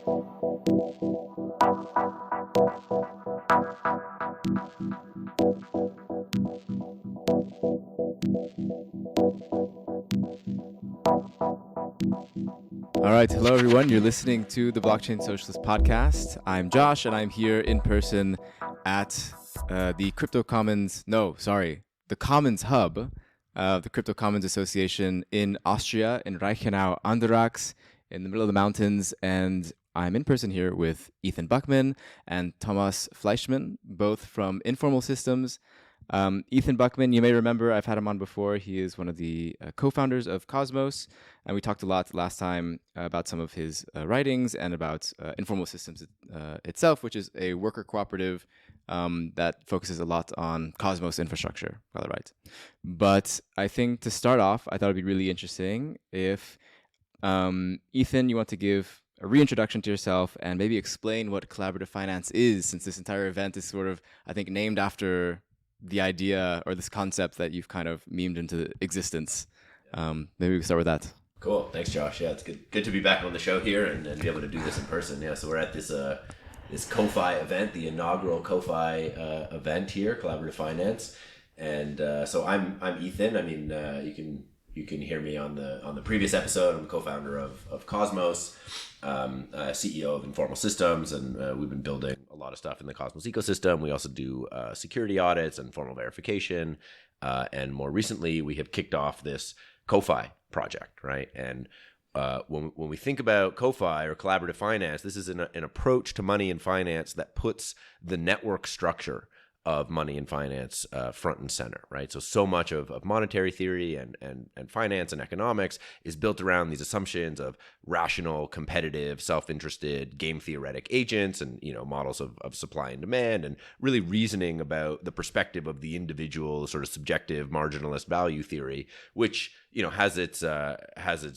All right. Hello, everyone. You're listening to the Blockchain Socialist Podcast. I'm Josh, and I'm here in person at the Commons Hub of the Crypto Commons Association in Austria, in Reichenau an der Rax, in the middle of the mountains. And I'm in person here with Ethen Buchman and Tomaž Fleischman, both from Informal Systems. Ethen Buchman, you may remember, I've had him on before. He is one of the co-founders of Cosmos, and we talked a lot last time about some of his writings and about Informal Systems itself, which is a worker cooperative that focuses a lot on Cosmos infrastructure, got that right. But I think to start off, I thought it'd be really interesting if, Ethen, you want to give a reintroduction to yourself and maybe explain what collaborative finance is, since this entire event is sort of, I think, named after the idea or this concept that you've kind of memed into existence. Maybe we can start with that. Cool. Thanks, Josh. Yeah, it's good to be back on the show here and be able to do this in person. Yeah, so we're at this CoFi event, the inaugural CoFi event here, Collaborative Finance. And so I'm Ethen. I mean, you can hear me on the previous episode. I'm co-founder of Cosmos, CEO of Informal Systems, and we've been building a lot of stuff in the Cosmos ecosystem. We also do security audits and formal verification. And more recently, we have kicked off this CoFi project, right? And when we think about CoFi or collaborative finance, this is an approach to money and finance that puts the network structure of money and finance front and center, right? So much of monetary theory and finance and economics is built around these assumptions of rational, competitive, self-interested, game theoretic agents and, models of supply and demand, and really reasoning about the perspective of the individual sort of subjective marginalist value theory, which, has its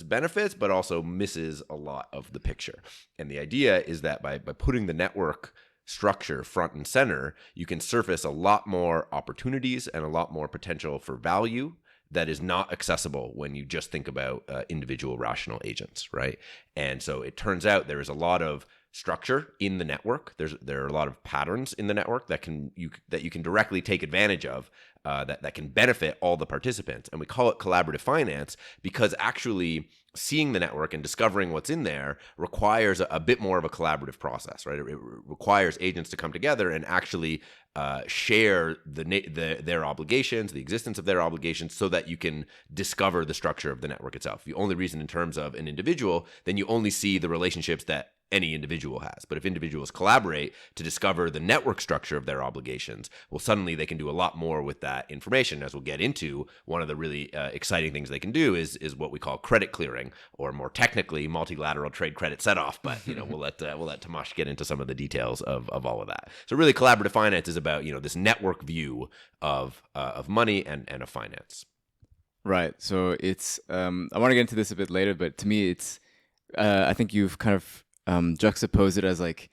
benefits, but also misses a lot of the picture. And the idea is that by putting the network structure front and center, you can surface a lot more opportunities and a lot more potential for value that is not accessible when you just think about individual rational agents, right? And so it turns out there is a lot of structure in the network. There are a lot of patterns in the network that you can directly take advantage of, that can benefit all the participants. And we call it collaborative finance because actually seeing the network and discovering what's in there requires a bit more of a collaborative process, right? It requires agents to come together and actually share their obligations, the existence of their obligations, so that you can discover the structure of the network itself. If you only reason in terms of an individual, then you only see the relationships that any individual has. But if individuals collaborate to discover the network structure of their obligations, well, suddenly they can do a lot more with that information. As we'll get into, one of the really exciting things they can do is what we call credit clearing, or more technically, multilateral trade credit setoff. But we'll let Tomaž get into some of the details of all of that. So really, collaborative finance is about this network view of money and of finance. Right. So it's I want to get into this a bit later, but to me, it's I think you've kind of juxtapose it as like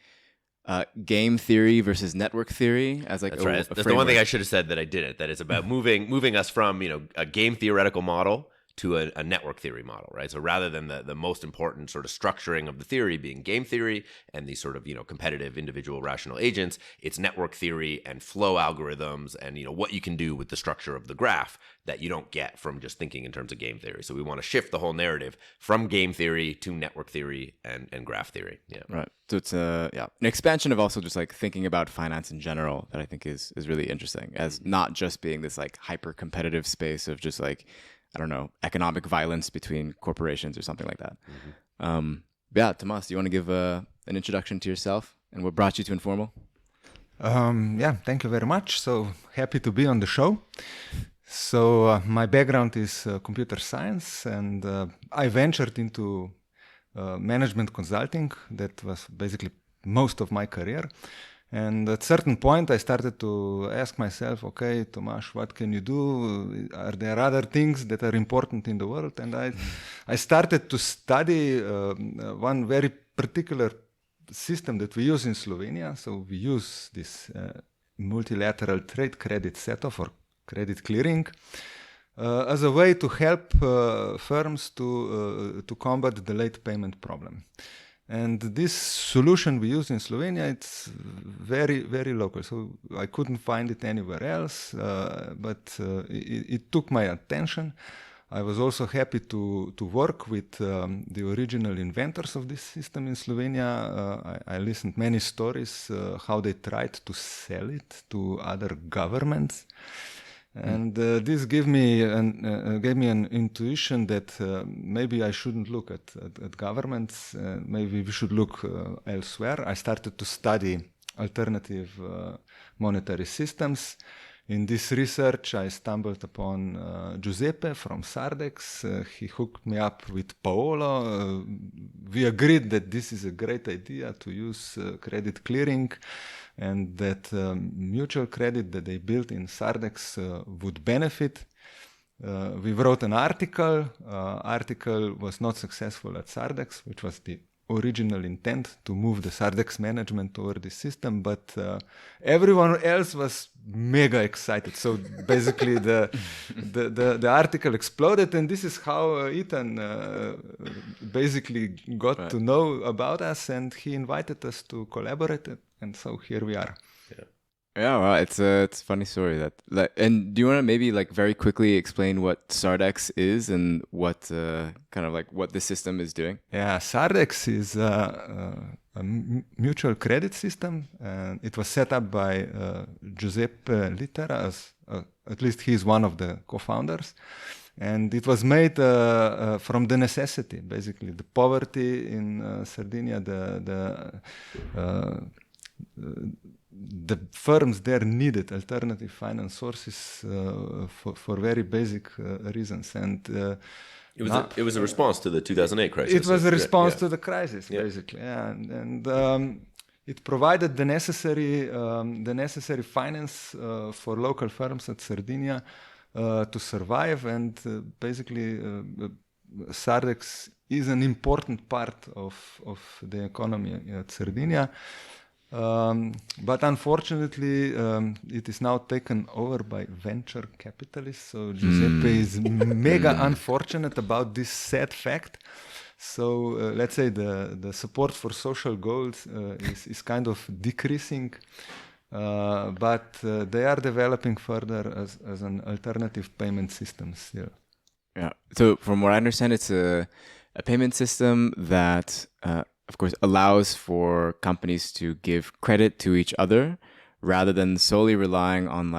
game theory versus network theory as like that's right. That's the one thing I should have said that I didn't. That is about moving us from a game theoretical model to a network theory model, right? So rather than the most important sort of structuring of the theory being game theory and these sort of competitive individual rational agents, it's network theory and flow algorithms and what you can do with the structure of the graph that you don't get from just thinking in terms of game theory. So we want to shift the whole narrative from game theory to network theory and graph theory. Yeah. Right. So it's an expansion of also just like thinking about finance in general that I think is really interesting, as not just being this like hyper competitive space of just like, I don't know, economic violence between corporations or something like that. Mm-hmm. Tomas, do you want to give an introduction to yourself and what brought you to Informal? Thank you very much. So happy to be on the show. So my background is computer science, and I ventured into management consulting. That was basically most of my career. And at a certain point, I started to ask myself, okay, Tomaž, what can you do? Are there other things that are important in the world? And I started to study one very particular system that we use in Slovenia. So we use this multilateral trade credit setoff or credit clearing as a way to help firms to combat the late payment problem. And this solution we use in Slovenia, it's very, very local. So I couldn't find it anywhere else, but it took my attention. I was also happy to work with the original inventors of this system in Slovenia. I listened many stories how they tried to sell it to other governments. And this gave me an intuition that maybe I shouldn't look at governments. Maybe we should look elsewhere. I started to study alternative monetary systems. In this research, I stumbled upon Giuseppe from Sardex. He hooked me up with Paolo. We agreed that this is a great idea to use credit clearing, and that mutual credit that they built in Sardex would benefit. We wrote an article. Article was not successful at Sardex, which was the original intent to move the Sardex management toward this system, but everyone else was mega excited. So basically the article exploded, and this is how Ethen basically got to know about us, and he invited us to collaborate, and so here we are. Yeah, well, it's a funny story that. And do you want to maybe very quickly explain what Sardex is and what kind of what the system is doing? Yeah, Sardex is a mutual credit system, and it was set up by Giuseppe Littera, as at least he's one of the co-founders. And it was made from the necessity, basically the poverty in Sardinia, the firms there needed alternative finance sources for very basic reasons, and it was a response to the 2008 crisis. It was a response to the crisis, basically, and it provided the necessary finance for local firms at Sardinia to survive, and basically Sardex is an important part of the economy at Sardinia. But unfortunately, it is now taken over by venture capitalists. So Giuseppe is mega unfortunate about this sad fact. So let's say the support for social goals is kind of decreasing, but they are developing further as an alternative payment system still. Yeah. So from what I understand, it's a payment system that of course, allows for companies to give credit to each other rather than solely relying on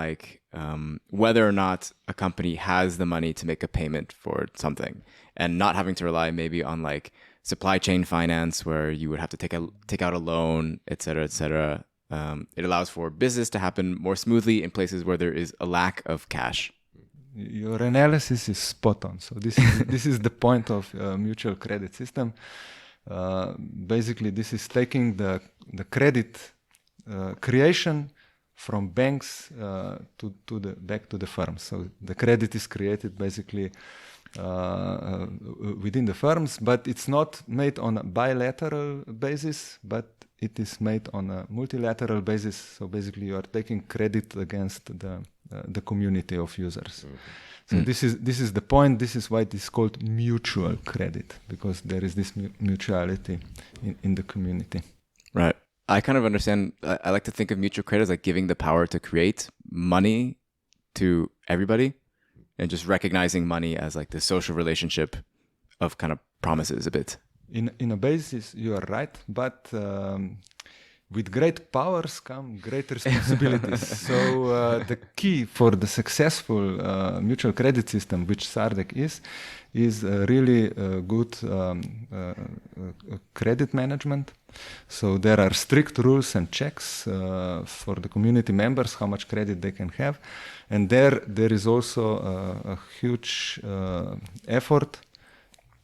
whether or not a company has the money to make a payment for something, and not having to rely maybe on supply chain finance where you would have to take out a loan, et cetera, et cetera. It allows for business to happen more smoothly in places where there is a lack of cash. Your analysis is spot on. So this is the point of mutual credit system. Basically, this is taking the credit creation from banks back to the firms. So the credit is created basically within the firms, but it's not made on a bilateral basis, but it is made on a multilateral basis. So basically, you are taking credit against the community of users. Mm-hmm. So this is the point. This is why it is called mutual credit, because there is this mutuality in the community. Right. I kind of understand. I like to think of mutual credit as giving the power to create money to everybody, and just recognizing money as the social relationship of kind of promises a bit. In a basis, you are right, but with great powers come great responsibilities. So the key for the successful mutual credit system, which Sardex is really good credit management. So there are strict rules and checks for the community members, how much credit they can have. And there is also a huge effort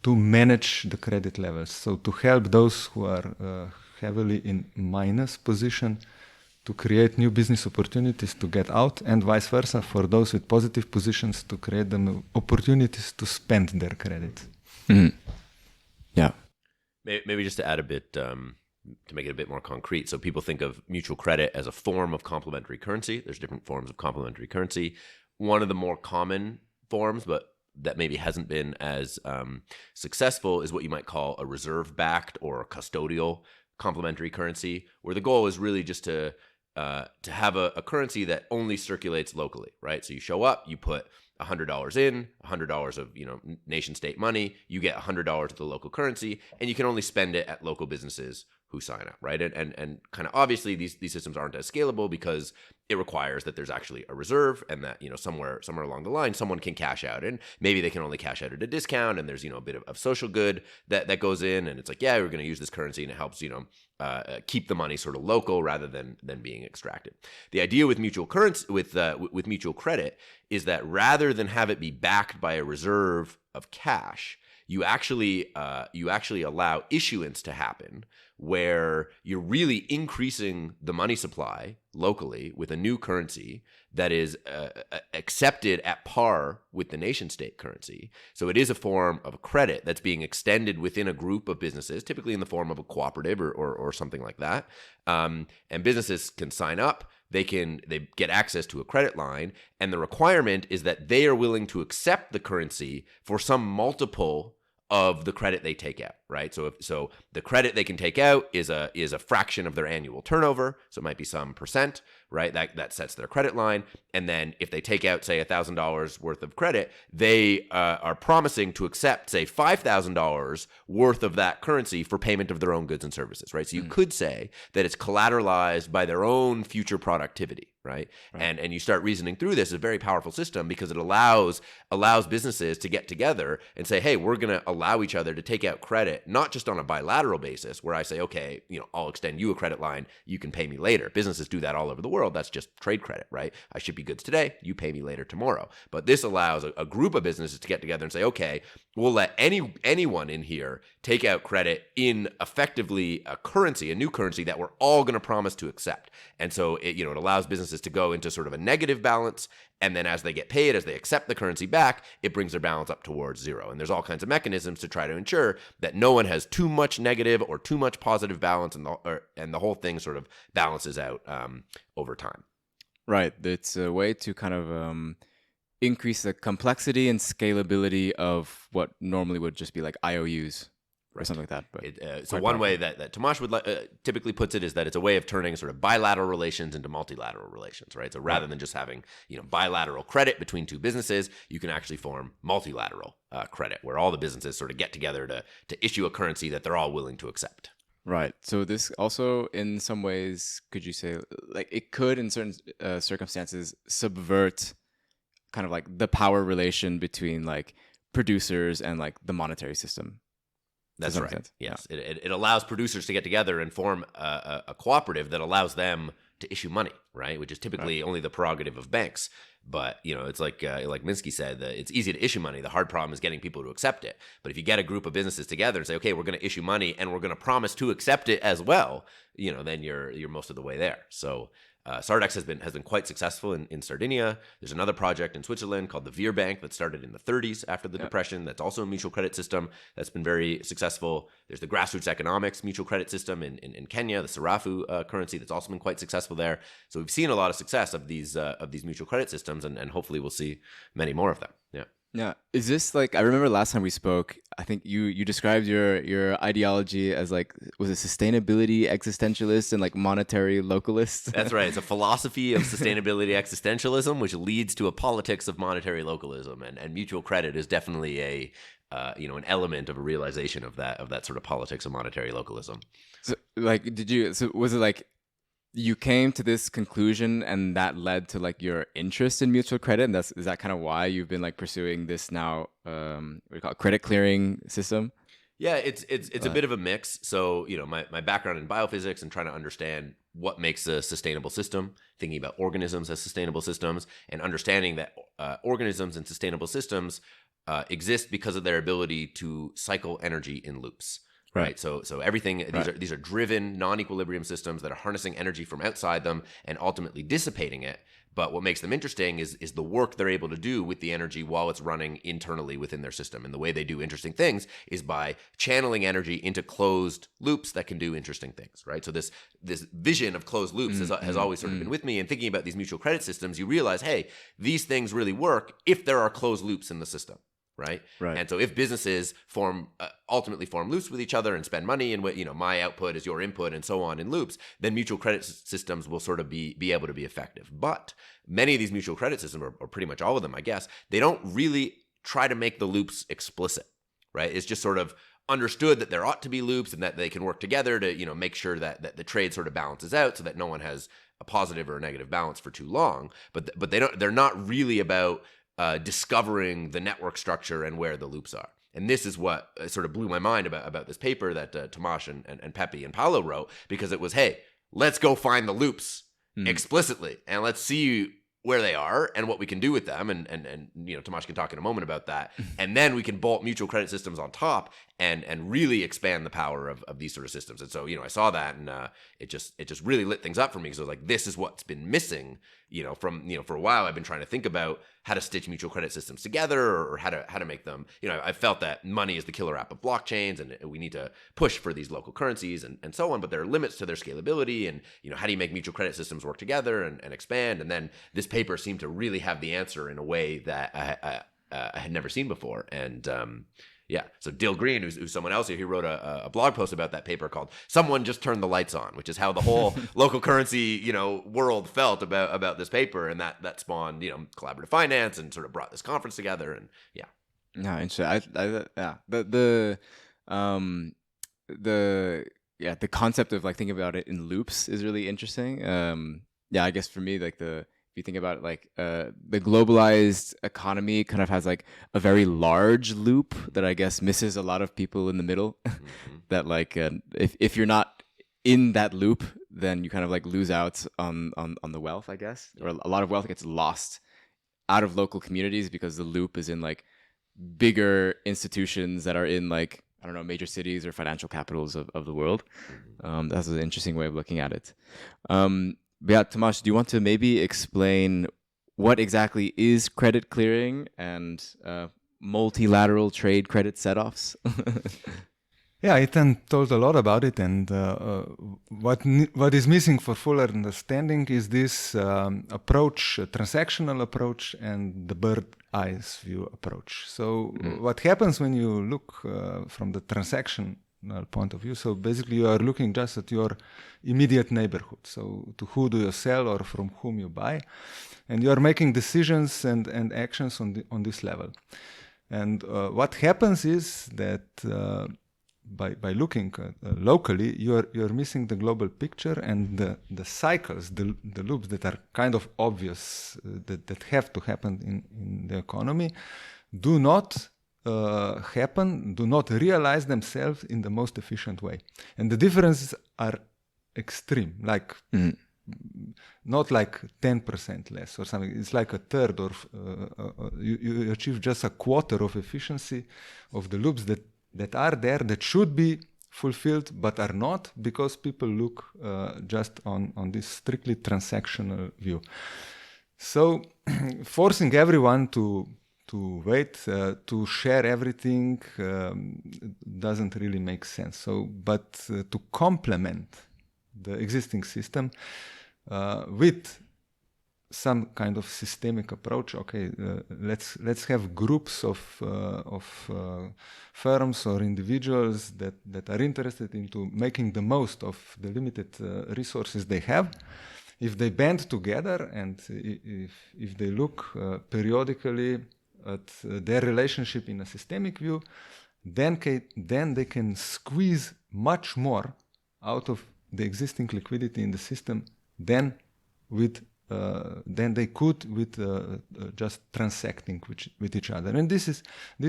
to manage the credit levels. So to help those who are heavily in minus position to create new business opportunities to get out, and vice versa for those with positive positions to create them opportunities to spend their credit. Mm-hmm. Yeah. Maybe just to add a bit, to make it a bit more concrete. So people think of mutual credit as a form of complementary currency. There's different forms of complementary currency. One of the more common forms, but that maybe hasn't been as successful is what you might call a reserve-backed or custodial complementary currency, where the goal is really just to have a currency that only circulates locally, right? So you show up, you put $100 in, $100 of nation state money, you get $100 of the local currency, and you can only spend it at local businesses who sign up, right? And kind of obviously these systems aren't as scalable because it requires that there's actually a reserve, and that somewhere along the line someone can cash out, and maybe they can only cash out at a discount, and there's a bit of social good that goes in, and it's like, yeah, we're going to use this currency, and it helps keep the money sort of local rather than being extracted. The idea with mutual currency with mutual credit is that rather than have it be backed by a reserve of cash, you actually allow issuance to happen, where you're really increasing the money supply locally with a new currency that is accepted at par with the nation state currency. So it is a form of a credit that's being extended within a group of businesses, typically in the form of a cooperative or something like that. And businesses can sign up. They get access to a credit line, and the requirement is that they are willing to accept the currency for some multiple of the credit they take out, right? So the credit they can take out is a fraction of their annual turnover, so it might be some percent, right? That sets their credit line. And then if they take out, say, $1,000 worth of credit, they are promising to accept, say, $5,000 worth of that currency for payment of their own goods and services, right? So you could say that it's collateralized by their own future productivity, right? And you start reasoning through this. It's a very powerful system because it allows businesses to get together and say, hey, we're going to allow each other to take out credit, not just on a bilateral basis where I say, okay, I'll extend you a credit line, you can pay me later. Businesses do that all over the world. That's just trade credit, right? I ship you goods today, you pay me later tomorrow. But this allows a group of businesses to get together and say, okay, we'll let anyone in here take out credit in effectively a new currency that we're all going to promise to accept. And so it allows businesses to go into sort of a negative balance, and then as they get paid, as they accept the currency back, it brings their balance up towards zero. And there's all kinds of mechanisms to try to ensure that no one has too much negative or too much positive balance, and the whole thing sort of balances out over time. Right. It's a way to kind of increase the complexity and scalability of what normally would just be like IOUs. Or something like that. But so one way that Tomaž would typically puts it is that it's a way of turning sort of bilateral relations into multilateral relations, right? So rather than just having bilateral credit between two businesses, you can actually form multilateral credit, where all the businesses sort of get together to issue a currency that they're all willing to accept. Right. So this also, in some ways, could you say, like, it could, in certain circumstances, subvert kind of like the power relation between like producers and like the monetary system. That's right. Yes. Yeah. It allows producers to get together and form a cooperative that allows them to issue money, right? Which is typically only the prerogative of banks. But, it's like Minsky said, that it's easy to issue money. The hard problem is getting people to accept it. But if you get a group of businesses together and say, okay, we're going to issue money and we're going to promise to accept it as well, then you're most of the way there. So Sardex has been quite successful in Sardinia. There's another project in Switzerland called the Veer Bank that started in the 30s after the Depression. That's also a mutual credit system that's been very successful. There's the grassroots economics mutual credit system in Kenya, the Sarafu currency that's also been quite successful there. So we've seen a lot of success of these mutual credit systems, and hopefully we'll see many more of them. Yeah. Yeah. Is this like, I remember last time we spoke, I think you described your ideology as like, was it sustainability existentialist and like monetary localist? That's right. It's a philosophy of sustainability existentialism, which leads to a politics of monetary localism. And mutual credit is definitely an element of a realization of that sort of politics of monetary localism. So like, was it like, you came to this conclusion and that led to like your interest in mutual credit, and is that kind of why you've been like pursuing this now what do you call it, credit clearing system? Yeah, it's a bit of a mix. So my background in biophysics and trying to understand what makes a sustainable system, thinking about organisms as sustainable systems, and understanding that organisms and sustainable systems exist because of their ability to cycle energy in loops. Right. So everything, these are driven non-equilibrium systems that are harnessing energy from outside them and ultimately dissipating it. But what makes them interesting is the work they're able to do with the energy while it's running internally within their system. And the way they do interesting things is by channeling energy into closed loops that can do interesting things, right? So this vision of closed loops has always sort of been with me. And thinking about these mutual credit systems, you realize, hey, these things really work if there are closed loops in the system. right? Right. And so if businesses ultimately form loops with each other and spend money, and my output is your input and so on in loops, then mutual credit systems will sort of be able to be effective. But many of these mutual credit systems, or pretty much all of them, I guess, they don't really try to make the loops explicit, right? It's just sort of understood that there ought to be loops and that they can work together to make sure that the trade sort of balances out so that no one has a positive or a negative balance for too long. But they're not really about discovering the network structure and where the loops are. And this is what sort of blew my mind about this paper that Tomaž and Pepe and Paolo wrote, because it was, hey, let's go find the loops explicitly and let's see where they are and what we can do with them. And Tomaž can talk in a moment about that. And then we can bolt mutual credit systems on top and really expand the power of these sort of systems. And so, I saw that and it just really lit things up for me, because I was like, this is what's been missing, for a while. I've been trying to think about how to stitch mutual credit systems together, or how to make them, I felt that money is the killer app of blockchains and we need to push for these local currencies and so on, but there are limits to their scalability and, how do you make mutual credit systems work together and expand? And then this paper seemed to really have the answer in a way that I had never seen before. And, so Dill Green, who's someone else here, he wrote a blog post about that paper called "Someone Just Turned the Lights On," which is how the whole local currency, world felt about this paper, and that spawned, collaborative finance and sort of brought this conference together, and No, interesting. The concept of like thinking about it in loops is really interesting. I guess for me, like if you think about it, like the globalized economy kind of has like a very large loop that I guess misses a lot of people in the middle. That like if you're not in that loop, then you kind of like lose out on the wealth, I guess, or a lot of wealth gets lost out of local communities because the loop is in like bigger institutions that are in like, I don't know, major cities or financial capitals of the world. That's an interesting way of looking at it. Tomaž, do you want to maybe explain what exactly is credit clearing and multilateral trade credit setoffs? Yeah, Ethen told a lot about it, and what is missing for full understanding is this approach, transactional approach, and the bird eyes view approach. So what happens when you look from the transactional point of view? So basically you are looking just at your immediate neighborhood. So to who do you sell or from whom you buy, and you are making decisions and actions on this level. And what happens is that by looking locally, you're missing the global picture, and the cycles, the loops that are kind of obvious that have to happen in the economy do not happen, do not realize themselves in the most efficient way. And the differences are extreme, like not like 10% less or something. It's like a third, or you achieve just a quarter of efficiency of the loops that are there, that should be fulfilled but are not, because people look just on this strictly transactional view. So forcing everyone to wait, to share everything doesn't really make sense. So, but to complement the existing system with some kind of systemic approach. Okay, let's have groups of firms or individuals that are interested into making the most of the limited resources they have. If they band together and if they look periodically at their relationship in a systemic view, then they can squeeze much more out of the existing liquidity in the system than they could with just transacting with each other. And this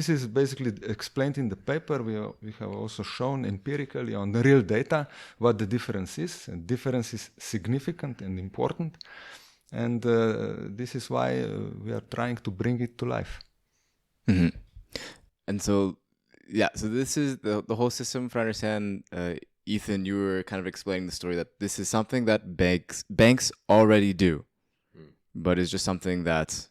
is basically explained in the paper. We have also shown empirically on the real data what the difference is. And difference is significant and important. And this is why we are trying to bring it to life. Mm-hmm. And so this is the whole system. If I understand, Ethen, you were kind of explaining the story that this is something that banks already do, but it's just something that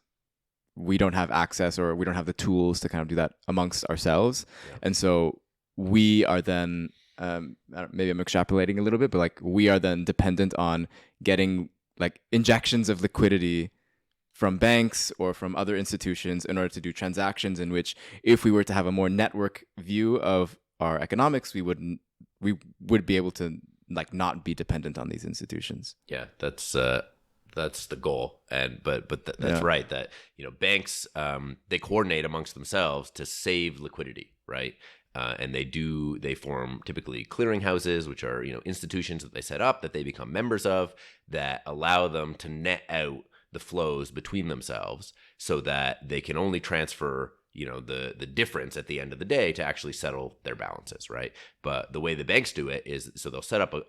we don't have access, or we don't have the tools to kind of do that amongst ourselves. Yeah. And so we are then, maybe I'm extrapolating a little bit, but like we are then dependent on getting like injections of liquidity from banks or from other institutions in order to do transactions in which, if we were to have a more network view of our economics, we would be able to like not be dependent on these institutions. Yeah, that's the goal. And but that's right, that banks, they coordinate amongst themselves to save liquidity, right? And they form typically clearinghouses, which are institutions that they set up that they become members of, that allow them to net out the flows between themselves, so that they can only transfer the difference at the end of the day to actually settle their balances, right? But the way the banks do it is, so they'll set up a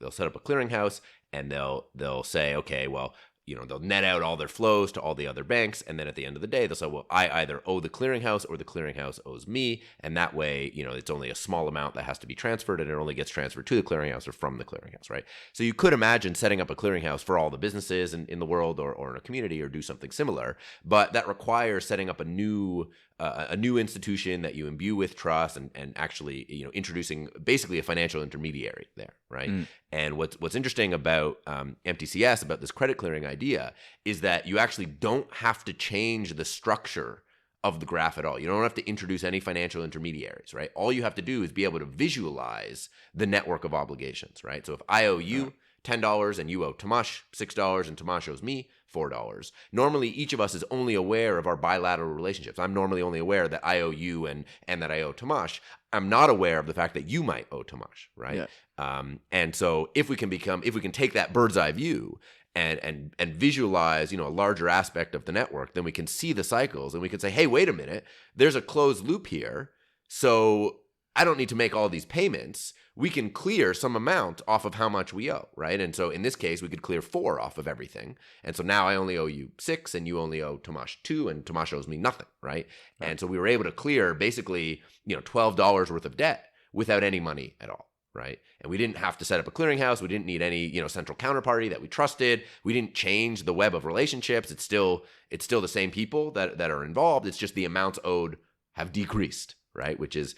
clearinghouse, and they'll say, okay, well, they'll net out all their flows to all the other banks, and then at the end of the day, they'll say, well, I either owe the clearinghouse or the clearinghouse owes me, and that way, it's only a small amount that has to be transferred, and it only gets transferred to the clearinghouse or from the clearinghouse, right? So you could imagine setting up a clearinghouse for all the businesses in the world or in a community, or do something similar, but that requires setting up a new institution that you imbue with trust, and actually introducing basically a financial intermediary there, right? And what's interesting about MTCS, about this credit clearing idea, is that you actually don't have to change the structure of the graph at all. You don't have to introduce any financial intermediaries, right? All you have to do is be able to visualize the network of obligations, right? So if I owe you $10 and you owe Tomaž $6 and Tomaž owes me $4. Normally, each of us is only aware of our bilateral relationships. I'm normally only aware that I owe you and that I owe Tomaž. I'm not aware of the fact that you might owe Tomaž, right? Yeah. And so if we can take that bird's eye view and visualize, a larger aspect of the network, then we can see the cycles, and we can say, hey, wait a minute, there's a closed loop here. So I don't need to make all these payments. We can clear some amount off of how much we owe, right? And so in this case, we could clear 4 off of everything. And so now I only owe you 6, and you only owe Tomaž 2, and Tomaž owes me nothing, right? And so we were able to clear basically, $12 worth of debt without any money at all, right? And we didn't have to set up a clearinghouse. We didn't need any, central counterparty that we trusted. We didn't change the web of relationships. It's still the same people that are involved. It's just the amounts owed have decreased, right? Which is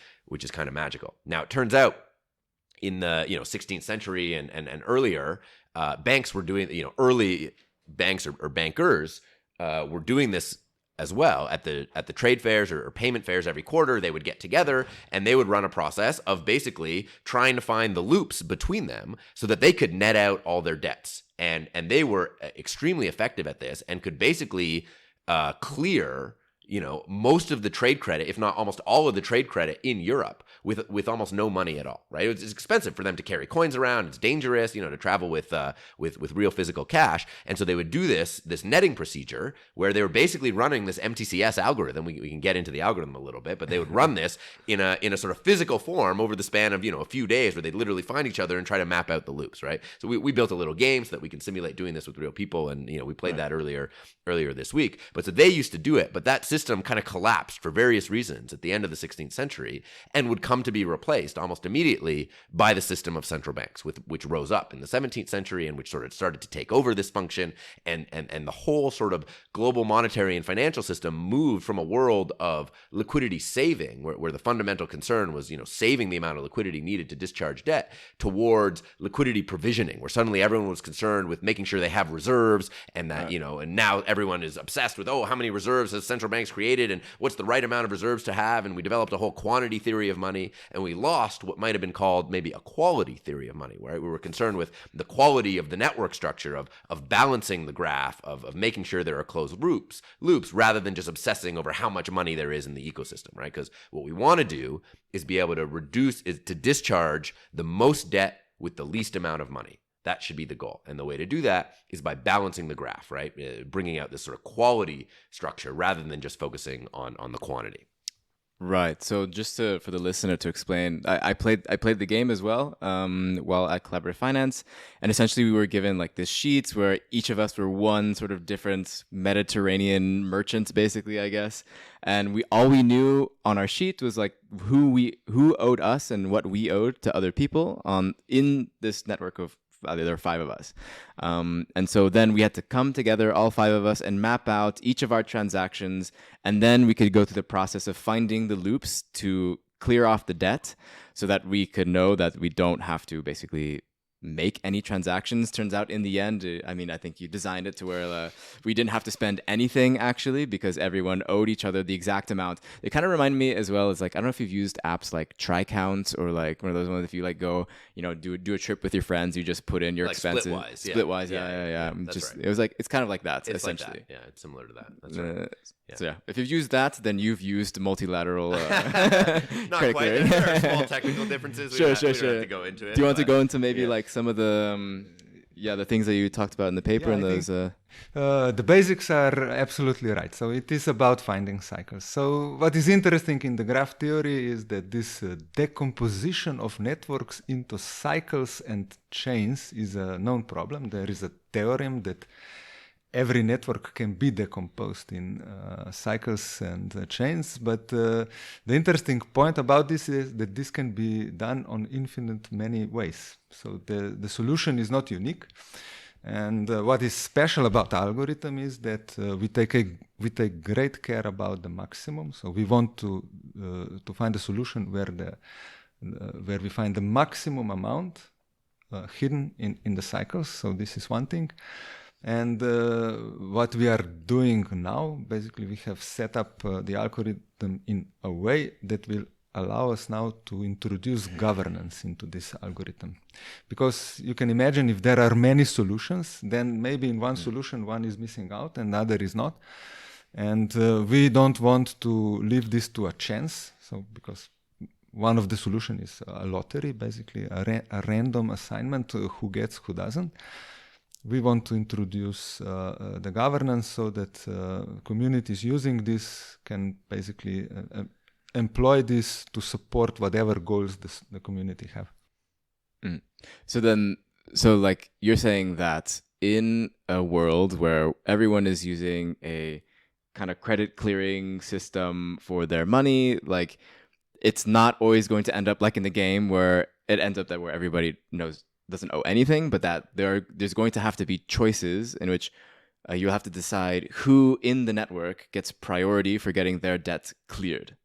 kind of magical. Now, it turns out, in the 16th century and earlier, banks were doing, early banks or bankers were doing this as well. At the trade fairs or payment fairs every quarter, they would get together and they would run a process of basically trying to find the loops between them so that they could net out all their debts. And they were extremely effective at this, and could basically clear most of the trade credit, if not almost all of the trade credit in Europe, with almost no money at all, right? It's expensive for them to carry coins around. It's dangerous, to travel with real physical cash. And so they would do this netting procedure where they were basically running this MTCS algorithm. We can get into the algorithm a little bit, but they would run this in a sort of physical form over the span of a few days, where they'd literally find each other and try to map out the loops, right? So we built a little game so that we can simulate doing this with real people, and we played that earlier this week. But so they used to do it, but that system kind of collapsed for various reasons at the end of the 16th century, and would come to be replaced almost immediately by the system of central banks, which rose up in the 17th century, and which sort of started to take over this function, and the whole sort of global monetary and financial system moved from a world of liquidity saving, where the fundamental concern was saving the amount of liquidity needed to discharge debt, towards liquidity provisioning, where suddenly everyone was concerned with making sure they have reserves, and that and now everyone is obsessed with, how many reserves has central banks created, and what's the right amount of reserves to have, and we developed a whole quantity theory of money, and we lost what might have been called maybe a quality theory of money, where we were concerned with the quality of the network structure, of balancing the graph, of making sure there are closed loops, rather than just obsessing over how much money there is in the ecosystem, right? Because what we want to do is be able to discharge the most debt with the least amount of money. That should be the goal. And the way to do that is by balancing the graph, right? Bringing out this sort of quality structure rather than just focusing on the quantity. Right. So just for the listener to explain, I played the game as well while at Collaborative Finance, and essentially we were given like this sheets where each of us were one sort of different Mediterranean merchants, basically, I guess, and all we knew on our sheet was like who owed us and what we owed to other people in this network of. There are 5 of us. And so then we had to come together, all 5 of us, and map out each of our transactions. And then we could go through the process of finding the loops to clear off the debt so that we could know that we don't have to basically make any transactions. Turns out in the end, I mean, I think you designed it to where we didn't have to spend anything actually because everyone owed each other the exact amount. It kind of reminded me as well as like, I don't know if you've used apps like TriCount or like one of those ones, if you like go, do a trip with your friends, you just put in your like expenses. Splitwise, yeah. That's right. It was like, it's kind of like that, it's essentially. Like that. Yeah, it's similar to that. That's right. So yeah, if you've used that, then you've used multilateral Not credit quite. clearing. There are small technical differences. We don't have to go into it. Do you want to go into maybe like some of the the things that you talked about in the paper and those? The basics are absolutely right. So it is about finding cycles. So what is interesting in the graph theory is that this decomposition of networks into cycles and chains is a known problem. There is a theorem that every network can be decomposed in cycles and chains, but the interesting point about this is that this can be done on infinite many ways. So the solution is not unique, and what is special about the algorithm is that we take great care about the maximum. So we want to find a solution where we find the maximum amount hidden in the cycles. So this is one thing. And what we are doing now, basically, we have set up the algorithm in a way that will allow us now to introduce governance into this algorithm. Because you can imagine if there are many solutions, then maybe in one solution one is missing out and the other is not. And we don't want to leave this to a chance. So because one of the solutions is a lottery, basically a random assignment, who gets, who doesn't. We want to introduce the governance so that communities using this can basically employ this to support whatever goals the community have. So like you're saying that in a world where everyone is using a kind of credit clearing system for their money, like it's not always going to end up like in the game where it ends up that where everybody doesn't owe anything, but that there's going to have to be choices in which you'll have to decide who in the network gets priority for getting their debt cleared.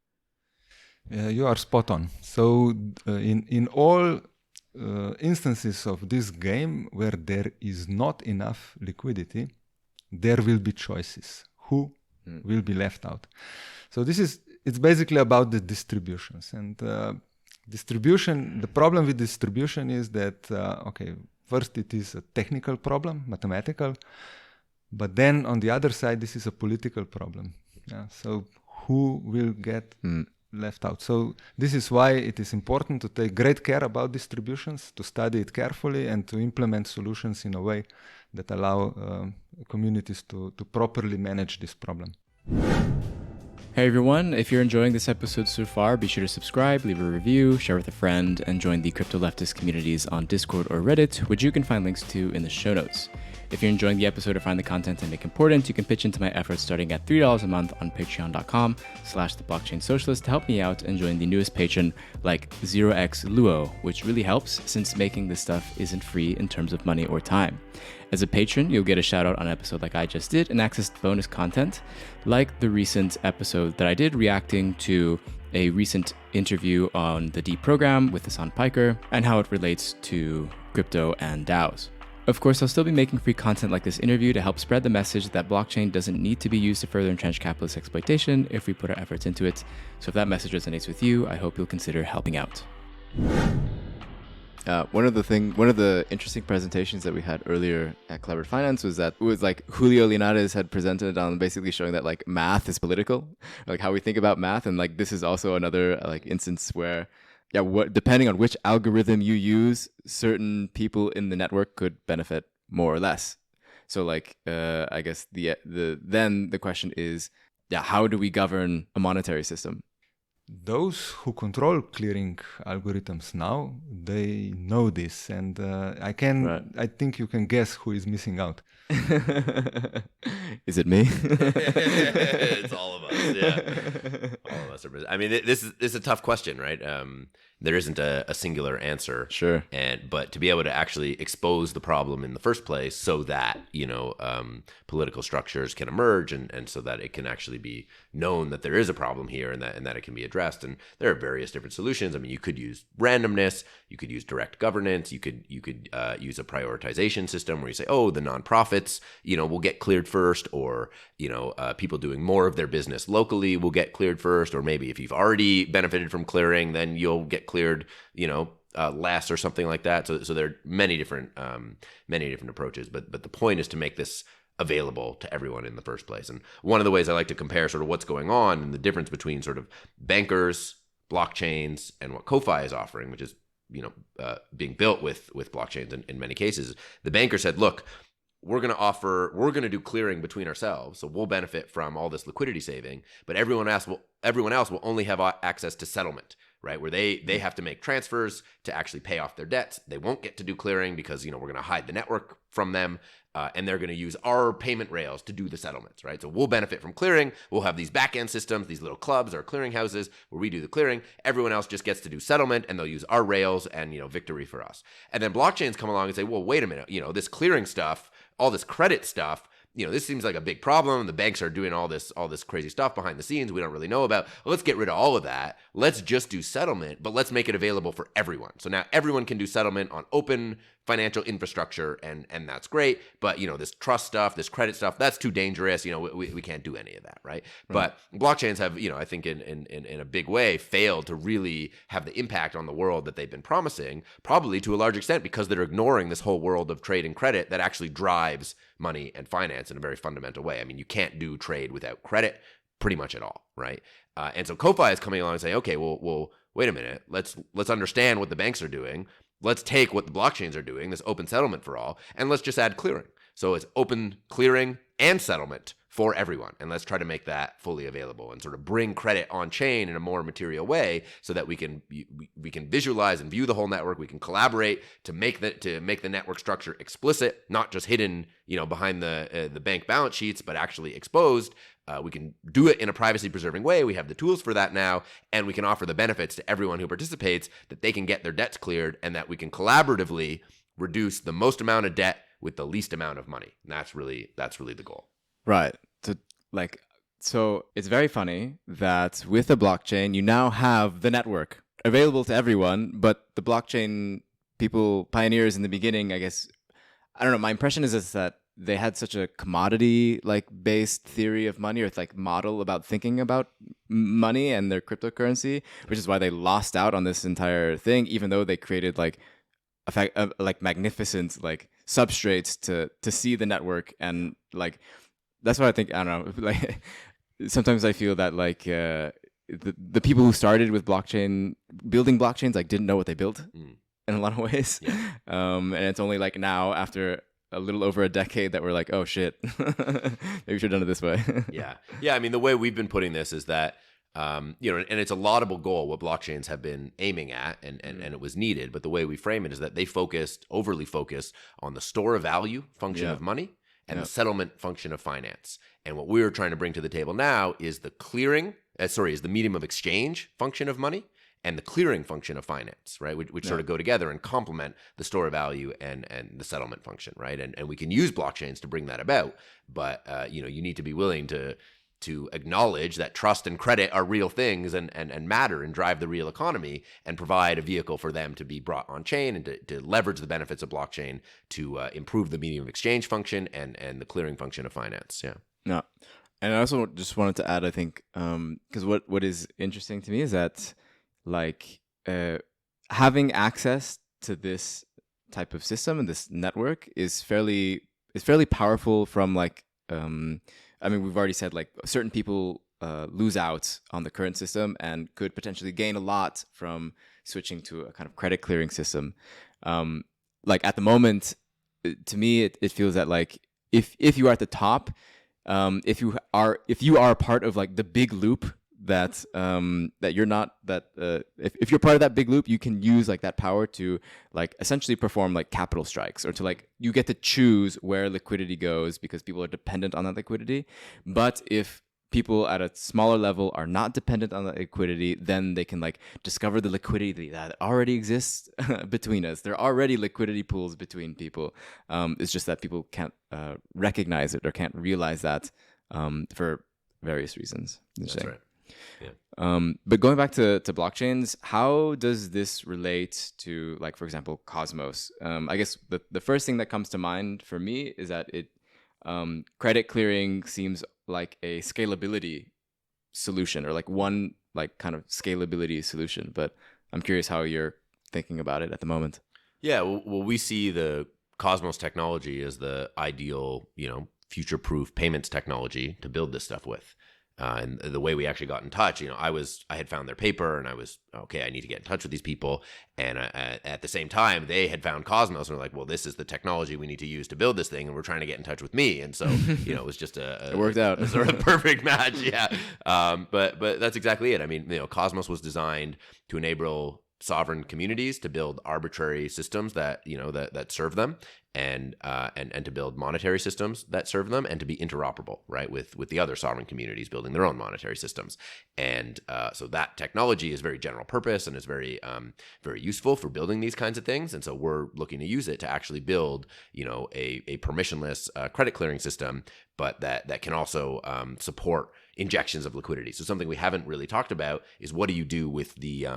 You are spot on. So in all instances of this game where there is not enough liquidity, there will be choices. Who will be left out? So it's basically about the distributions. And the problem with distribution is that, first it is a technical problem, mathematical, but then on the other side, this is a political problem. Yeah? So who will get left out? So this is why it is important to take great care about distributions, to study it carefully, and to implement solutions in a way that allow communities to properly manage this problem. Hey everyone, if you're enjoying this episode so far, be sure to subscribe, leave a review, share with a friend, and join the crypto leftist communities on Discord or Reddit, which you can find links to in the show notes. If you're enjoying the episode or find the content and make important, you can pitch into my efforts starting at $3 a month on patreon.com/theblockchainsocialist to help me out and join the newest patron like 0xluo, which really helps since making this stuff isn't free in terms of money or time. As a patron, you'll get a shout out on an episode like I just did and access to bonus content, like the recent episode that I did reacting to a recent interview on the D program with Hassan Piker and how it relates to crypto and DAOs. Of course, I'll still be making free content like this interview to help spread the message that blockchain doesn't need to be used to further entrench capitalist exploitation if we put our efforts into it. So if that message resonates with you, I hope you'll consider helping out. One of the interesting presentations that we had earlier at Collaborative Finance was that it was like Julio Linares had presented on basically showing that like math is political, like how we think about math, and like this is also another like instance where depending on which algorithm you use, certain people in the network could benefit more or less. So like I guess the question is, how do we govern a monetary system? Those who control clearing algorithms now, they know this, and I think you can guess who is missing out. Is it me? It's all of us. Yeah, all of us are. I mean, this is a tough question, right? there isn't a singular answer. Sure. But to be able to actually expose the problem in the first place so that, political structures can emerge and so that it can actually be known that there is a problem here and that it can be addressed. And there are various different solutions. I mean, you could use randomness, you could use direct governance, you could use a prioritization system where you say, oh, the nonprofits, will get cleared first, or, people doing more of their business locally will get cleared first, or maybe if you've already benefited from clearing, then you'll get cleared, less or something like that. So there are many different approaches, but the point is to make this available to everyone in the first place. And one of the ways I like to compare sort of what's going on and the difference between sort of bankers, blockchains, and what Ko-Fi is offering, which is being built with blockchains in many cases. The banker said, look, we're going to do clearing between ourselves, so we'll benefit from all this liquidity saving, but everyone else will only have access to settlement, right? Where they have to make transfers to actually pay off their debts. They won't get to do clearing because we're going to hide the network from them, and they're going to use our payment rails to do the settlements, right? So we'll benefit from clearing. We'll have these back end systems, these little clubs or clearing houses where we do the clearing. Everyone else just gets to do settlement, and they'll use our rails, and victory for us. And then blockchains come along and say, well, wait a minute, this clearing stuff, all this credit stuff, this seems like a big problem. The banks are doing all this crazy stuff behind the scenes we don't really know about. Well, let's get rid of all of that. Let's just do settlement, but let's make it available for everyone. So now everyone can do settlement on open financial infrastructure, and that's great. But this trust stuff, this credit stuff, that's too dangerous. We can't do any of that, right? But blockchains have, I think in a big way failed to really have the impact on the world that they've been promising, probably to a large extent because they're ignoring this whole world of trade and credit that actually drives money and finance in a very fundamental way. I mean, you can't do trade without credit pretty much at all, right? And so Ko-Fi is coming along and saying, okay, well, wait a minute, let's understand what the banks are doing. Let's take what the blockchains are doing, this open settlement for all, and let's just add clearing. So it's open clearing and settlement for everyone. And let's try to make that fully available and sort of bring credit on chain in a more material way so that we can visualize and view the whole network. We can collaborate to make the network structure explicit, not just hidden, behind the bank balance sheets, but actually exposed. We can do it in a privacy preserving way. We have the tools for that now, and we can offer the benefits to everyone who participates, that they can get their debts cleared, and that we can collaboratively reduce the most amount of debt with the least amount of money. And that's really the goal. Right. So it's very funny that with the blockchain, you now have the network available to everyone, but the blockchain pioneers in the beginning, I guess, I don't know, my impression is that they had such a commodity based theory of money, or model about thinking about money and their cryptocurrency, which is why they lost out on this entire thing, even though they created magnificent substrates to see the network. And that's what I think. I don't know, sometimes I feel that the people who started with building blockchains didn't know what they built in a lot of ways. Yeah. And it's only now after a little over a decade that we're like, oh shit, maybe we should have done it this way. Yeah. I mean, the way we've been putting this is that, and it's a laudable goal what blockchains have been aiming at, and it was needed. But the way we frame it is that they overly focused on the store of value function of money and the settlement function of finance. And what we're trying to bring to the table now is the is the medium of exchange function of money and the clearing function of finance, right? Which sort of go together and complement the store of value and the settlement function, right? And we can use blockchains to bring that about, but you need to be willing to acknowledge that trust and credit are real things and matter and drive the real economy, and provide a vehicle for them to be brought on chain and to leverage the benefits of blockchain to improve the medium of exchange function and the clearing function of finance. Yeah. No. And I also just wanted to add, I think, because what is interesting to me is that having access to this type of system and this network is fairly powerful from I mean, we've already said certain people lose out on the current system and could potentially gain a lot from switching to a kind of credit clearing system. At the moment, to me, it feels that if you are at the top, if you are part of the big loop that you're not, that if you're part of that big loop, you can use that power to essentially perform capital strikes, or to you get to choose where liquidity goes because people are dependent on that liquidity. But if people at a smaller level are not dependent on the liquidity, then they can like discover the liquidity that already exists between us. There are already liquidity pools between people. It's just that people can't recognize it or can't realize that for various reasons. That's right. Yeah. But going back to blockchains, how does this relate to, like, for example, Cosmos? I guess the first thing that comes to mind for me is that credit clearing seems like a scalability solution, or like one like kind of scalability solution. But I'm curious how you're thinking about it at the moment. Yeah, well, we see the Cosmos technology as the ideal, future-proof payments technology to build this stuff with. And the way we actually got in touch, I had found their paper, and I was, okay, I need to get in touch with these people. And at the same time, they had found Cosmos, and were like, well, this is the technology we need to use to build this thing, and we're trying to get in touch with me. And so, it was just it worked out. A sort of perfect match, yeah. But that's exactly it. I mean, Cosmos was designed to enable sovereign communities to build arbitrary systems that that serve them, and to build monetary systems that serve them, and to be interoperable, right, with the other sovereign communities building their own monetary systems. And so that technology is very general purpose and is very very useful for building these kinds of things. And so we're looking to use it to actually build a permissionless credit clearing system, but that can also support injections of liquidity. So something we haven't really talked about is what do you do with the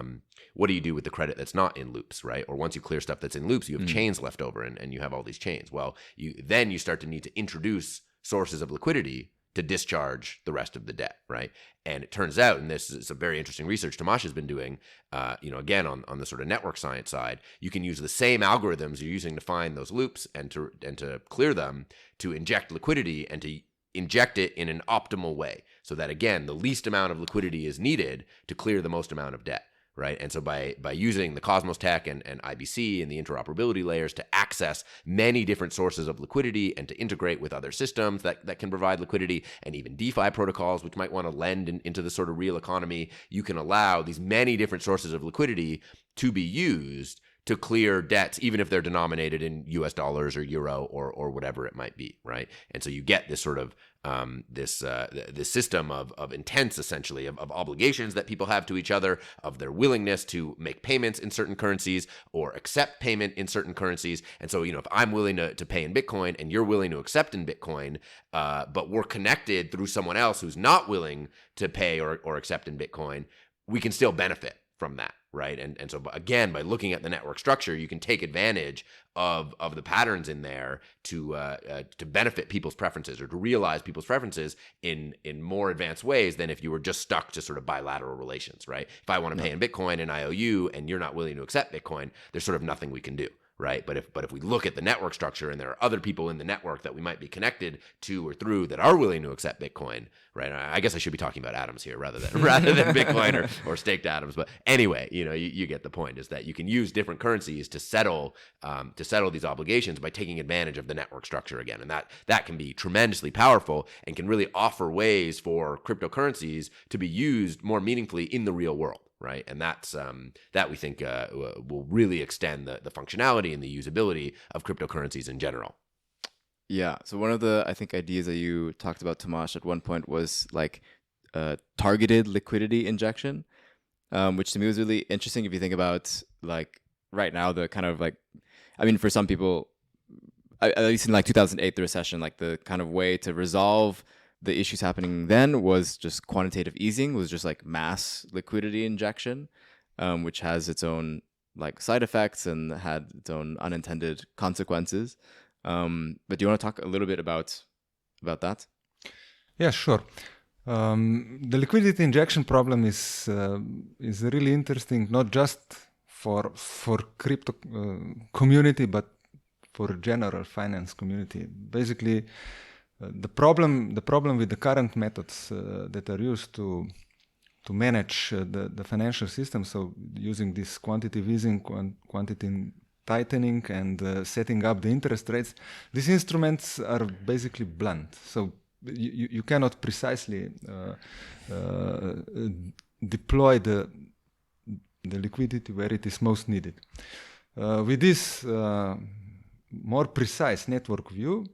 credit that's not in loops, right? Or once you clear stuff that's in loops, you have chains left over, and you have all these chains. Well, you start to need to introduce sources of liquidity to discharge the rest of the debt, right? And it turns out, and this is some very interesting research Tomaž has been doing, again on the sort of network science side, you can use the same algorithms you're using to find those loops and to clear them to inject liquidity, and to inject it in an optimal way, so that again the least amount of liquidity is needed to clear the most amount of debt. Right. And so by using the Cosmos tech and IBC and the interoperability layers to access many different sources of liquidity, and to integrate with other systems that can provide liquidity, and even DeFi protocols, which might want to lend into the sort of real economy, you can allow these many different sources of liquidity to be used to clear debts, even if they're denominated in US dollars or euro or whatever it might be, right? And so you get this sort of this system of intents, essentially, of obligations that people have to each other, of their willingness to make payments in certain currencies or accept payment in certain currencies. And so, if I'm willing to pay in Bitcoin and you're willing to accept in Bitcoin, but we're connected through someone else who's not willing to pay or accept in Bitcoin, we can still benefit from that, right? And so again, by looking at the network structure, you can take advantage of the patterns in there to benefit people's preferences, or to realize people's preferences in more advanced ways than if you were just stuck to sort of bilateral relations, right? If I want to pay in Bitcoin and I owe you, and you're not willing to accept Bitcoin, there's sort of nothing we can do. Right. But if we look at the network structure, and there are other people in the network that we might be connected to or through that are willing to accept Bitcoin, right? I guess I should be talking about atoms here rather than Bitcoin or staked atoms. But anyway, you get the point, is that you can use different currencies to settle these obligations by taking advantage of the network structure again. And that can be tremendously powerful, and can really offer ways for cryptocurrencies to be used more meaningfully in the real world. Right. And that we think will really extend the functionality and the usability of cryptocurrencies in general. Yeah. So one of the, I think, ideas that you talked about, Tomaž, at one point was like targeted liquidity injection, which to me was really interesting. If you think about, like, right now, the kind of like, I mean, for some people, at least in like 2008, the recession, like the kind of way to resolve the issues happening then was just quantitative easing, was just like mass liquidity injection, which has its own like side effects and had its own unintended consequences. But do you want to talk a little bit about that? Yeah, sure. The liquidity injection problem is really interesting, not just for crypto community, but for general finance community. Basically, the problem with the current methods that are used to manage the financial system, so using this quantitative easing, quantitative tightening, and setting up the interest rates, these instruments are basically blunt. So you cannot precisely deploy the liquidity where it is most needed. With this more precise network view,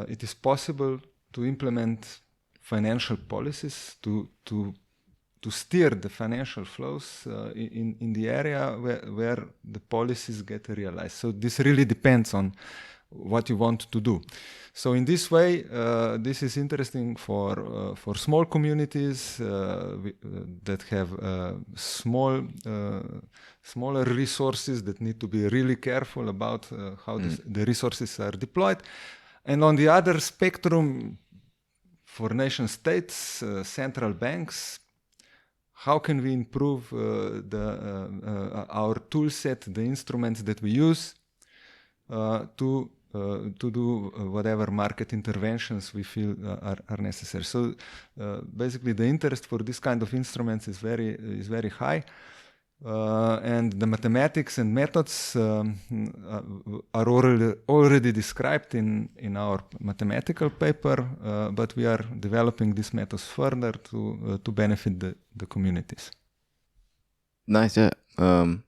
it is possible to implement financial policies to steer the financial flows in the area where the policies get realized. So this really depends on what you want to do. So in this way, this is interesting for small communities that have smaller resources that need to be really careful about how the resources are deployed. And on the other spectrum, for nation states, central banks, how can we improve our tool set, the instruments that we use to do whatever market interventions we feel are necessary. So basically the interest for this kind of instruments is very high. And the mathematics and methods are already described in our mathematical paper, but we are developing these methods further to benefit the communities. Nice, yeah. I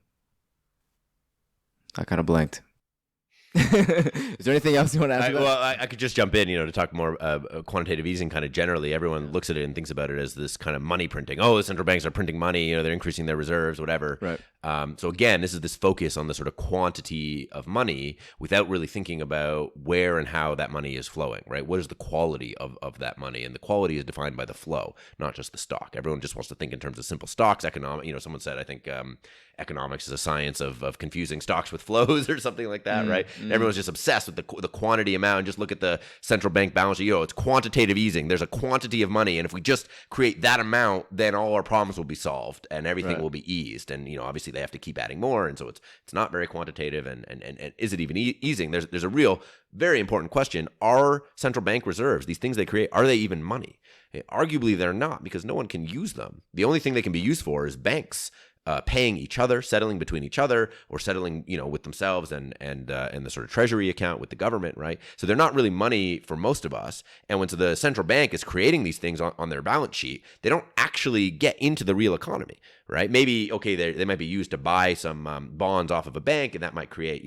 kind of blanked. Is there anything else you want to add? I could just jump in, to talk more quantitative easing kind of generally. Everyone looks at it and thinks about it as this kind of money printing. Oh, the central banks are printing money, they're increasing their reserves, whatever. Right. So again, this is this focus on the sort of quantity of money without really thinking about where and how that money is flowing, right? What is the quality of that money? And the quality is defined by the flow, not just the stock. Everyone just wants to think in terms of simple stocks, someone said, I think, economics is a science of confusing stocks with flows or something like that, right? Everyone's just obsessed with the quantity amount, and just look at the central bank balance sheet. It's quantitative easing. There's a quantity of money, and if we just create that amount, then all our problems will be solved and everything will be eased. And obviously they have to keep adding more, and so it's not very quantitative. And is it even easing? There's a real very important question: are central bank reserves, these things they create, are they even money? Arguably they're not, because no one can use them. The only thing they can be used for is banks paying each other, settling between each other, or settling, with themselves and the sort of treasury account with the government, right? So they're not really money for most of us. And when the central bank is creating these things on their balance sheet, they don't actually get into the real economy, right? Maybe, they might be used to buy some bonds off of a bank, and that might create,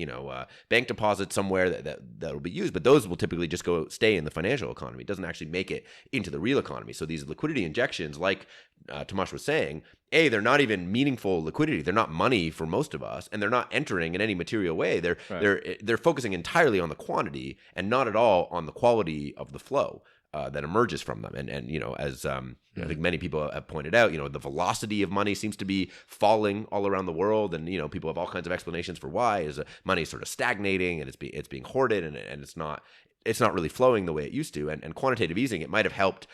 bank deposits somewhere that will be used, but those will typically just stay in the financial economy. It doesn't actually make it into the real economy. So these liquidity injections, like Tomaž was saying, they're not even meaningful liquidity. They're not money for most of us, and they're not entering in any material way. They're focusing entirely on the quantity and not at all on the quality of the flow that emerges from them. And as I think many people have pointed out, the velocity of money seems to be falling all around the world, and people have all kinds of explanations for why. Is money sort of stagnating, and it's being hoarded, and it's not really flowing the way it used to. And quantitative easing, it might have helped,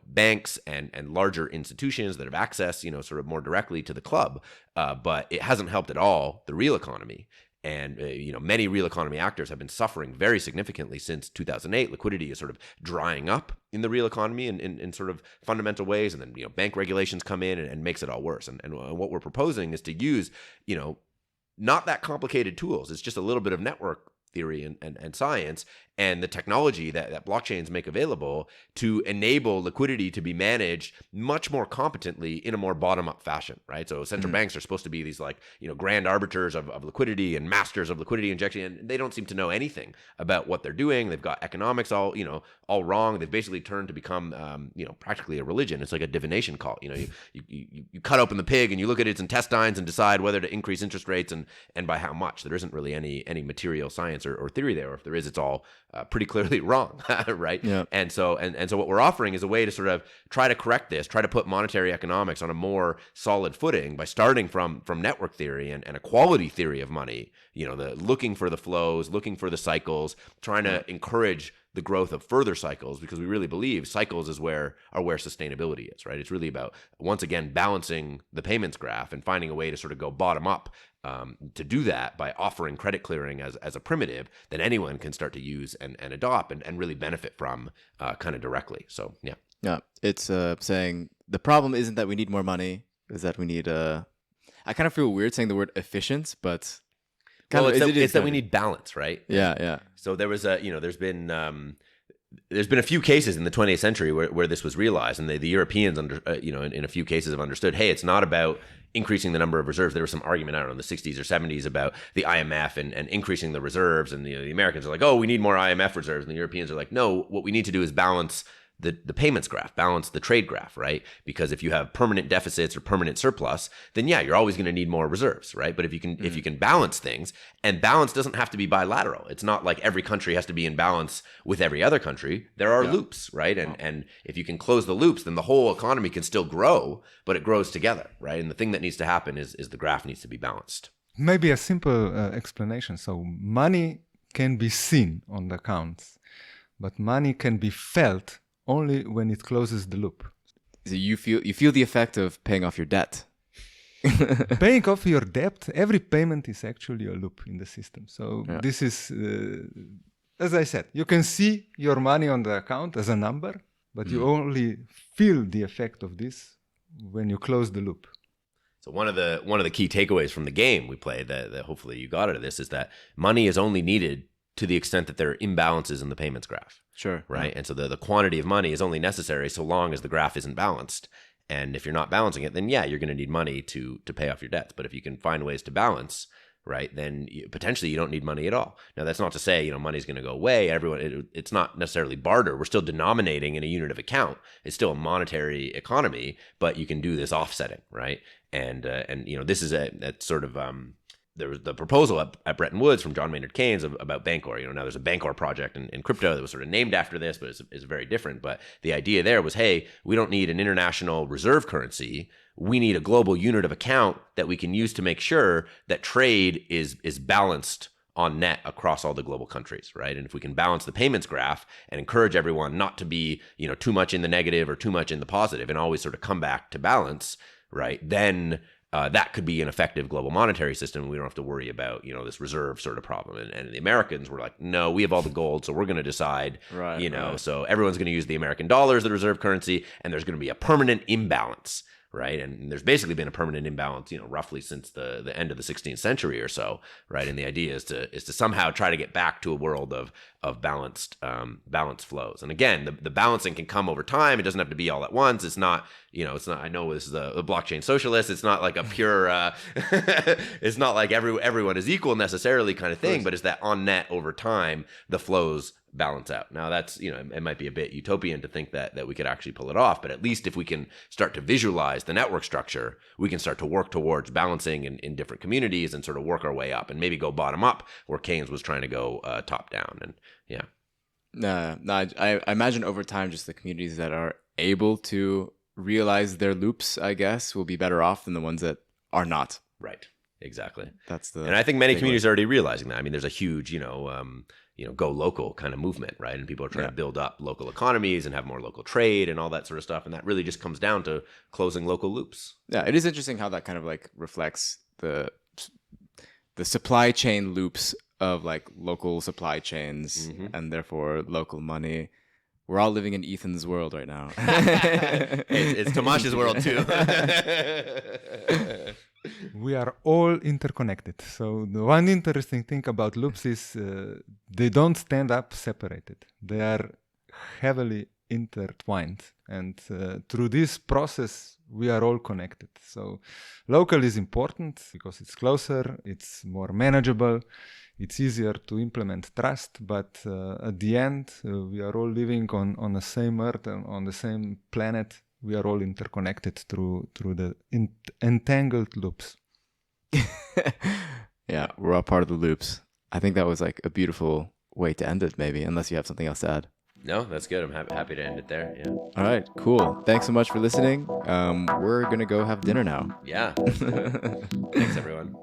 banks and larger institutions that have access, sort of more directly to the club. But it hasn't helped at all the real economy. And, many real economy actors have been suffering very significantly since 2008. Liquidity is sort of drying up in the real economy in sort of fundamental ways. And then, bank regulations come in and makes it all worse. And what we're proposing is to use, not that complicated tools. It's just a little bit of network theory and science and the technology that blockchains make available to enable liquidity to be managed much more competently in a more bottom-up fashion, right? So central banks are supposed to be these grand arbiters of liquidity and masters of liquidity injection, and they don't seem to know anything about what they're doing. They've got economics all wrong. They've basically turned to become practically a religion. It's like a divination cult. You cut open the pig and you look at its intestines and decide whether to increase interest rates and by how much. There isn't really any material science or theory there. Or if there is, it's all pretty clearly wrong, right? Yeah. And so what we're offering is a way to sort of try to correct this, try to put monetary economics on a more solid footing by starting from network theory and a quality theory of money. The looking for the flows, looking for the cycles, trying to encourage the growth of further cycles, because we really believe cycles are where sustainability is, right? It's really about, once again, balancing the payments graph and finding a way to sort of go bottom up. To do that by offering credit clearing as a primitive that anyone can start to use and adopt and really benefit from kind of directly. So, yeah. Yeah, it's saying the problem isn't that we need more money, is that we need I kind of feel weird saying the word efficient, but it's that we need balance, right? Yeah. So there was there's been a few cases in the 20th century where this was realized, and the Europeans in a few cases have understood, hey, it's not about increasing the number of reserves. There was some argument, I don't know, in the 60s or 70s about the IMF and increasing the reserves, and the Americans are like, oh, we need more IMF reserves, and the Europeans are like, no, what we need to do is balance the payments graph, balance the trade graph, right? Because if you have permanent deficits or permanent surplus, then yeah, you're always going to need more reserves, right? But if you can balance things, and balance doesn't have to be bilateral. It's not like every country has to be in balance with every other country. There are loops, right? And if you can close the loops, then the whole economy can still grow, but it grows together, right? And the thing that needs to happen is the graph needs to be balanced. Maybe a simple explanation. So money can be seen on the accounts, but money can be felt only when it closes the loop. So you feel the effect of paying off your debt. Paying off your debt, every payment is actually a loop in the system. So this is, as I said, you can see your money on the account as a number, but you only feel the effect of this when you close the loop. So one of the key takeaways from the game we played that hopefully you got out of this is that money is only needed to the extent that there are imbalances in the payments graph. Sure. Right. And so the quantity of money is only necessary so long as the graph isn't balanced. And if you're not balancing it, then yeah, you're going to need money to pay off your debts. But if you can find ways to balance, right, then potentially you don't need money at all. Now, that's not to say, money's going to go away. It's not necessarily barter. We're still denominating in a unit of account. It's still a monetary economy, but you can do this offsetting, right? And this is a sort of there was the proposal at Bretton Woods from John Maynard Keynes about Bancor. Now there's a Bancor project in crypto that was sort of named after this, but it's very different. But the idea there was, hey, we don't need an international reserve currency. We need a global unit of account that we can use to make sure that trade is balanced on net across all the global countries, right? And if we can balance the payments graph and encourage everyone not to be, too much in the negative or too much in the positive and always sort of come back to balance, right? Then that could be an effective global monetary system. We don't have to worry about, this reserve sort of problem. And the Americans were like, no, we have all the gold, so we're going to decide, so everyone's going to use the American dollar as the reserve currency, and there's going to be a permanent imbalance, right? And there's basically been a permanent imbalance, roughly since the end of the 16th century or so, right? And the idea is to somehow try to get back to a world of balanced flows. And again, the balancing can come over time. It doesn't have to be all at once. It's not, it's not. I know this is a blockchain socialist. It's not like a pure. It's not like everyone is equal necessarily kind of thing. But it's that on net over time the flows balance out. Now that's, it might be a bit utopian to think that we could actually pull it off, but at least if we can start to visualize the network structure, we can start to work towards balancing in different communities and sort of work our way up and maybe go bottom up where Keynes was trying to go top down. And yeah. I imagine over time, just the communities that are able to realize their loops, I guess, will be better off than the ones that are not. Right. Exactly. And I think many communities are already realizing that. I mean, there's a huge, go local kind of movement, right? And people are trying to build up local economies and have more local trade and all that sort of stuff. And that really just comes down to closing local loops. Yeah, it is interesting how that kind of like reflects the supply chain loops of like local supply chains and therefore local money. We're all living in Ethan's world right now. It's Tomaš's world too. We are all interconnected. So the one interesting thing about loops is they don't stand up separated. They are heavily intertwined. And through this process, we are all connected. So local is important because it's closer, it's more manageable, it's easier to implement trust. But at the end, we are all living on the same earth and on the same planet. We are all interconnected through the entangled loops. Yeah, we're all part of the loops. I think that was like a beautiful way to end it, maybe, unless you have something else to add. No, that's good. I'm happy to end it there. Yeah. All right, cool. Thanks so much for listening. We're going to go have dinner now. Yeah. Thanks, everyone.